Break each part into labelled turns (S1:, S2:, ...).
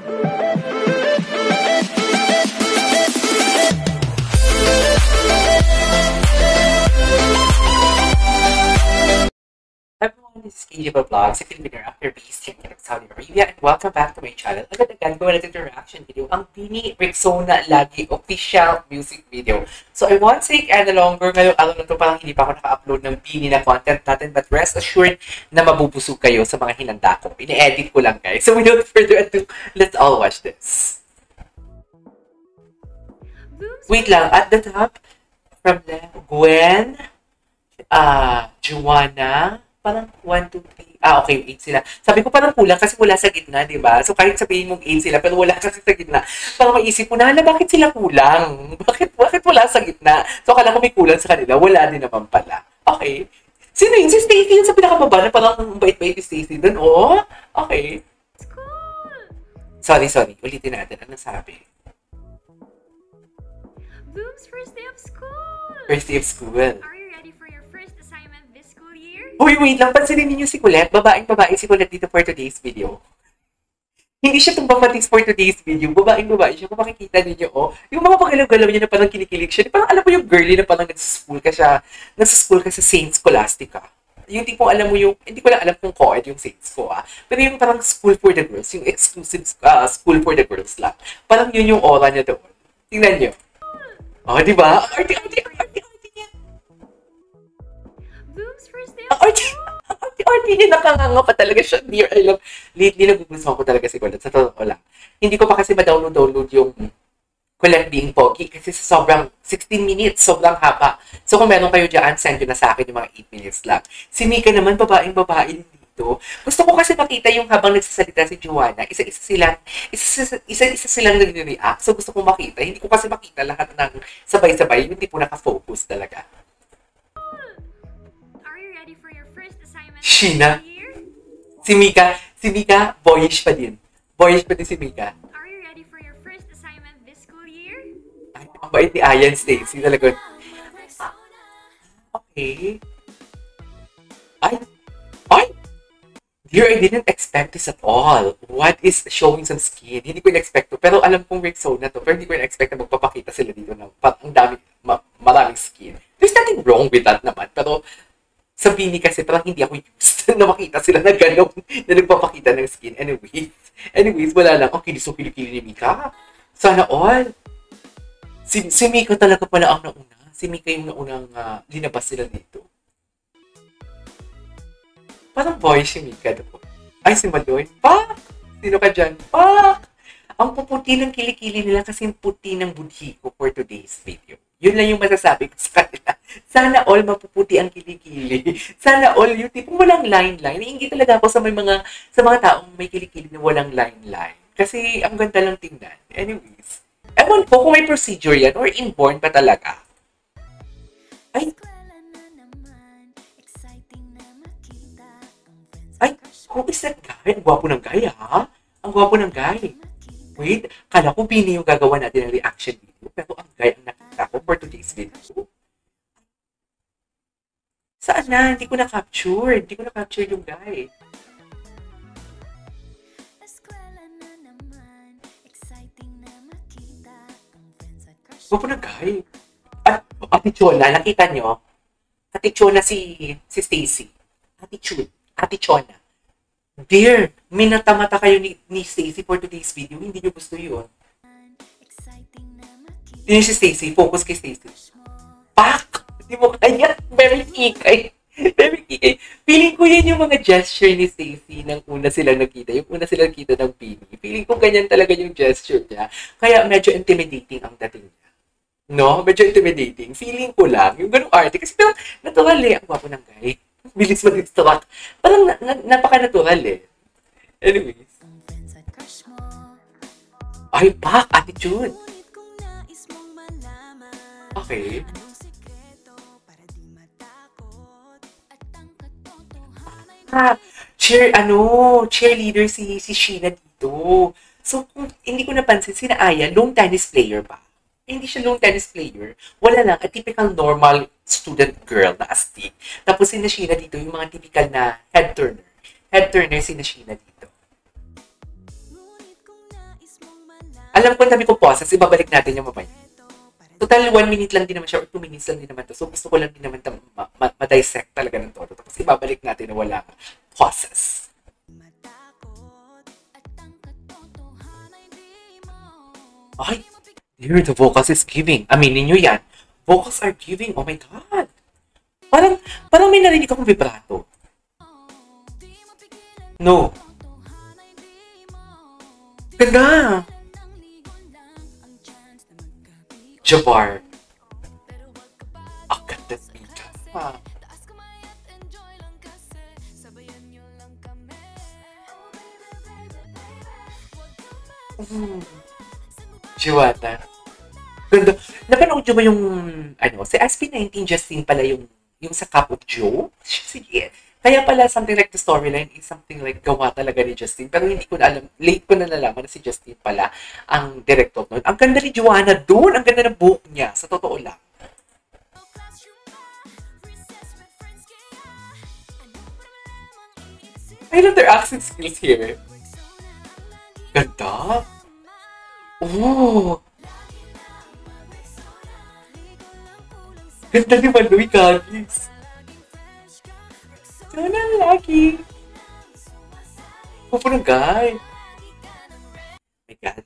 S1: Everyone, this is KJ Vlogs, a Filipino actor based here in Saudi Arabia, and welcome back to my channel. Agad-agad gawa natin yung reaction video, ang Bini Rexona Lagi official music video. So I won't take any longer. Ngayong araw na to, parang hindi pa ako naka-upload ng Bini na content natin, but rest assured na mabubusog kayo sa mga hinanda ko. Ini-edit ko lang, guys. So without further ado, let's all watch this. Wait lang, at the top, from left, Gwen, Joanna, parang 1, 2, 3. Okay, 8 sila. Sabi ko parang kulang kasi wala sa gitna, di ba? So kahit sabihin mong 8 sila, pero wala kasi sa gitna. Parang maisip ko na, bakit sila kulang? Bakit wala sa gitna? So akala ko may kulang sa kanila, wala din naman pala. Okay. Sino yun? Si Stacy yun sa pinakababa na parang bait-bait ni Stacy dun. Oh, okay. Sorry. Ulitin natin. Anong sabi?
S2: Boom's first day of school!
S1: First day of school.
S2: Are you ready for your first assignment this school year?
S1: Uy, wait lang. Pansinin ninyo si Colette. Babaeng-babae si Colette dito for today's video. Hindi siya tumbabatis for today's video. Babaeng-babae siya. Kung makikita ninyo, oh, yung mga pagalaw-galaw niya na parang kinikilig siya. Parang alam mo yung girly na parang nagsaschool ka sa Saint Scholastica. Yung tipong alam mo yung, hindi ko lang alam kung co-ed yung Saints ko, pero yung parang school for the girls, yung exclusive school for the girls lang. Parang yun yung aura niya doon. Tingnan nyo. Oh, di ba? Arte niya.
S2: Boom's first day
S1: Ang
S2: of school!
S1: arte niya, nakanganga pa talaga siya. Dear, I love. Lately, nagugustuhan ko talaga si Colette. Sa totoo lang. Hindi ko pa kasi ma-download yung Colette being pogi kasi sa sobrang 16 minutes, sobrang haba. So kung meron kayo dyan, send nyo na sa akin yung mga 8 minutes lang. Si Mika naman, babaeng-babae din dito. Gusto ko kasi makita yung habang nagsasalita si Joanna, isa-isa silang nag-react. So gusto ko makita. Hindi ko kasi makita lahat ng sabay-sabay. Hindi po naka-focus talaga.
S2: Are you ready for your first assignment
S1: Sheena.
S2: this year?
S1: Si Mika, boyish pa din. Boyish pa din si Mika.
S2: Are you ready for your first assignment this school year?
S1: Ay, ang bait ni Ayan Stacy talaga. Okay. Ay! Dear, I didn't expect this at all. What is showing some skin? Hindi ko in-expect to. Pero alam kong Rexona to. Pero hindi ko in-expect na magpapakita sila dito ng ang maraming skin. There's nothing wrong with that naman. Pero sa Bini kasi parang hindi ako used na makita sila na gano'n na nagpapakita ng skin. Anyways, wala lang. Okay, so kilikili ni Mika. Sana all. Si Mika talaga pala ang nauna. Si Mika yung naunang linabas sila dito. Parang boy si Mika doon. Ay, si Madoy. Pak! Sino ka dyan? Pak! Ang puputi ng kilikili nila kasi yung puti ng budhi ko for today's video. Yun lang yung masasabi ko sa kanila. Sana all mapuputi ang kilikili. Sana all yung tipong walang line-line. Iingit talaga ako sa mga taong may kilikili na walang line-line. Kasi ang ganda lang tingnan. Anyways. Ewan po kung may procedure yan or inborn pa talaga. Ay, who is that guy? Ang gwapo ng guy, ha? Ang gwapo ng guy. Wait, kala ko Bini yung gagawa natin ng reaction video, pero ang guy ang nakita ko for today's video. Saan na? Hindi ko na-capture. Yung guy. Gwapo ng guy. At Ate Chona, nakita nyo? Ate Chona si Stacy. Ate Chona. Dear, minata-mata kayo ni Stacy for today's video. Hindi nyo gusto yun. Yun si Stacy. Focus kay Stacy. Pak! Hindi mo kaya. Very kikay. Feeling ko yan yung mga gesture ni Stacy nang una silang nakita. Yung una silang nakita ng Bini. Feeling ko ganyan talaga yung gesture niya. Kaya medyo intimidating ang dating niya. No? Medyo intimidating. Feeling ko lang. Yung ganung arte. Kasi parang natural eh. Ang gwapo ng guy. Bilis mag-distract. Parang napaka-natural eh. Anyways. Ay, Pak! Attitude! Okay. Cheerleader si Sheena dito. So, kung hindi ko napansin, sina Aya, long tennis player ba? Hindi siya long tennis player. Wala lang, a typical normal student girl na astig. Tapos si Sheena dito, yung mga typical na head turner. Head turner si Sheena dito. Alam ko ang dami kong pauses, ibabalik natin yung mamaya. Total, 1 minute lang din naman siya or 2 minutes lang din naman to. So, gusto ko lang din naman ma-dissect talaga ng todo. Tapos, ibabalik natin na wala pauses. Ay, here the vocals is giving. Aminin nyo yan. Vocals are giving. Oh my God. Parang may narinig akong vibrato. No. Ganda. Jabbar. Ang ganda bida. Jiwata. Ganda. Napanood nyo ba yung, si SB19 Justine pala yung sa Cup of Joe? Sige. Kaya pala something like the storyline is something like gawa talaga ni Justine. Pero hindi ko na alam, late ko na nalaman na si Justine pala ang director nun. Ang ganda ni Joanna dun, ang ganda ng buhok niya, sa totoo lang. I love their acting skills here. Ganda. Oh. Ganda ni Maloy Kagis. Sana lagi. Pupunagay. My God,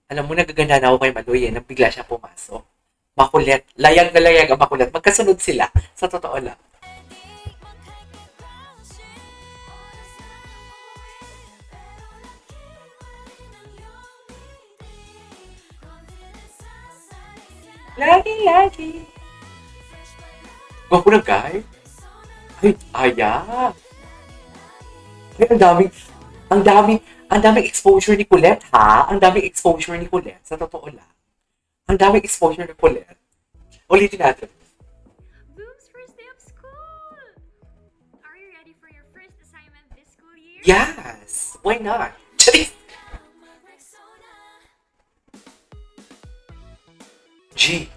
S1: alam mo nagaganda na ako kay Maloy eh, nang bigla siya pumasok. Makulit. Layag na layag ang makulit. Magkasunod sila. Sa totoo lang. Lagi. Mapunagay. Ay, aya. Ay, ang daming exposure ni Colette, ha? Ang daming exposure ni Colette, sa totoo lang. Ang daming exposure ni Colette. Ulitin natin.
S2: Boom's first day of school! Are you ready for your first assignment this school year?
S1: Yes! Why not? G.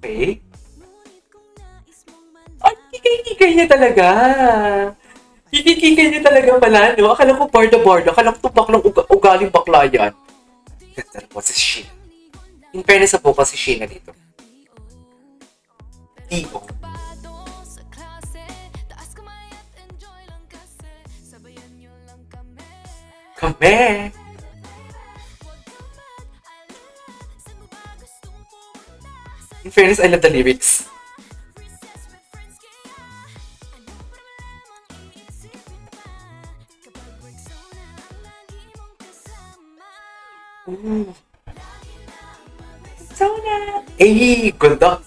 S1: Okay. Ay, kikay niya talaga. Kikay niya talaga pala, no? Akala ko borda. Akala ko baklang ugaling bakla yan. Ganda po si Sheena. In fairness sa po si Sheena dito. Tio. Kame. In fairness, I love the lyrics. Ooh. Sona. Eh, ganda.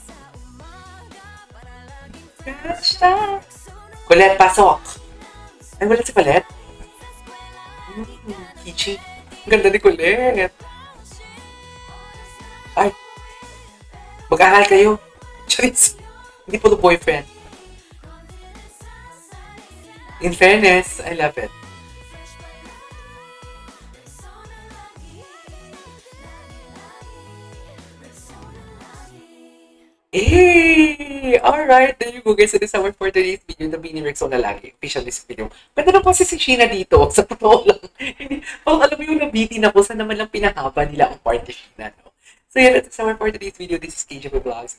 S1: Colette, pasok. Ay, wala si Colette. Kichi. Ang ganda ni Colette. Ay. Mag-aral kayo. Charis. Hindi po the boyfriend. In fairness, I love it. Eh! Alright, there you go guys. So this is our for today's video. The Bini Rexona lagi. Official this video. Ganda na po si Sheena dito. Sa totoo lang. Alam mo yung nabitin ako. Saan naman lang pinahaba nila ang part ni Sheena. No? So yeah, that's our for today's video. This is KJ Vlogs.